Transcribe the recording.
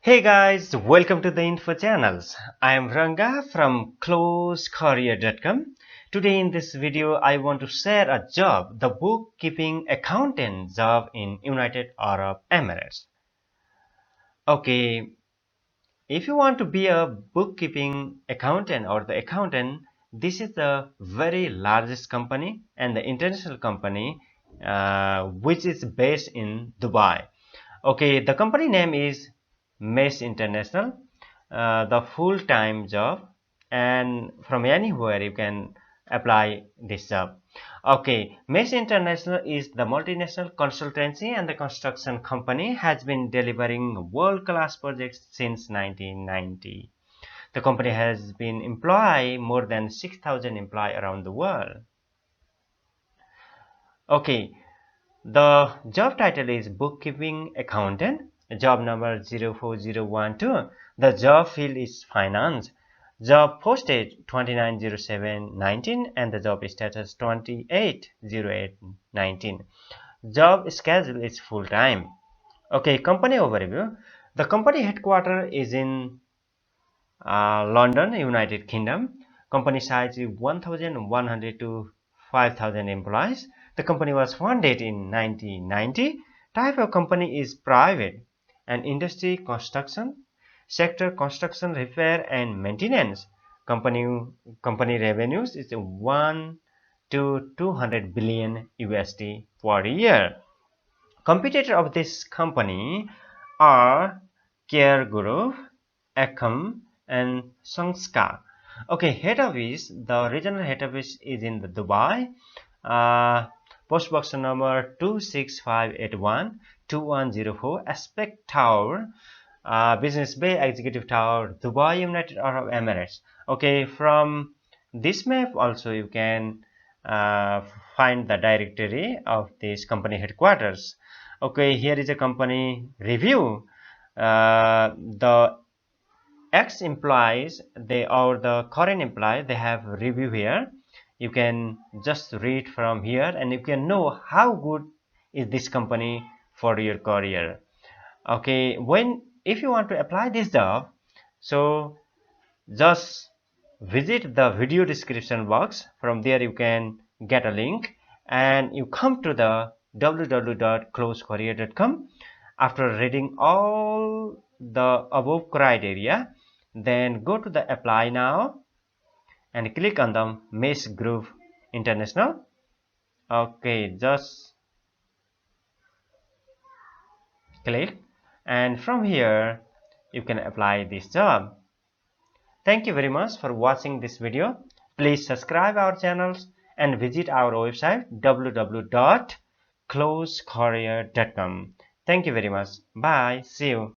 Hey guys, welcome to the info channels. I am Ranga from closecareer.com. Today in this video I want to share a job, the bookkeeping accountant job in United Arab Emirates. Okay, if you want to be a bookkeeping accountant or the accountant, this is the very largest company and the international company which is based in Dubai. Okay, the company name is Mesh International. The full-time job, and from anywhere you can apply this job. Okay, Mesh International is the multinational consultancy and the construction company has been delivering world-class projects since 1990. The company has been employing more than 6,000 employees around the world. Okay, the job title is Bookkeeping Accountant, job number 04012. The job field is Finance. Job posted 290719 and the job status 280819. Job schedule is full time. Okay, company overview. The company headquarters is in London, United Kingdom. Company size is 1,100 to 5,000 employees. The company was founded in 1990. Type of company is private and industry construction. Sector construction, repair and maintenance. Company revenues is 1 to 200 billion USD per year. Competitor of this company are Care Group, Acom, and Sangskar. Okay, head office. The regional head office is in the Dubai. Post box number 26581 2104 Aspect Tower, Business Bay Executive Tower, Dubai, United Arab Emirates. Okay, from this map also you can uh, find the directory of this company headquarters. Okay, here is a company review. The ex-employees, they or the current employee, they have review here. You can just read from here and you can know how good is this company for your career. Okay, if you want to apply this job, so just visit the video description box. From there you can get a link and you come to the www.closecareer.com. After reading all the above criteria, then go to the apply now and click on the Mesh Group International. Okay, just click and from here you can apply this job. Thank you very much for watching this video. Please subscribe our channels and visit our website www.closecareer.com. Thank you very much. Bye. See you.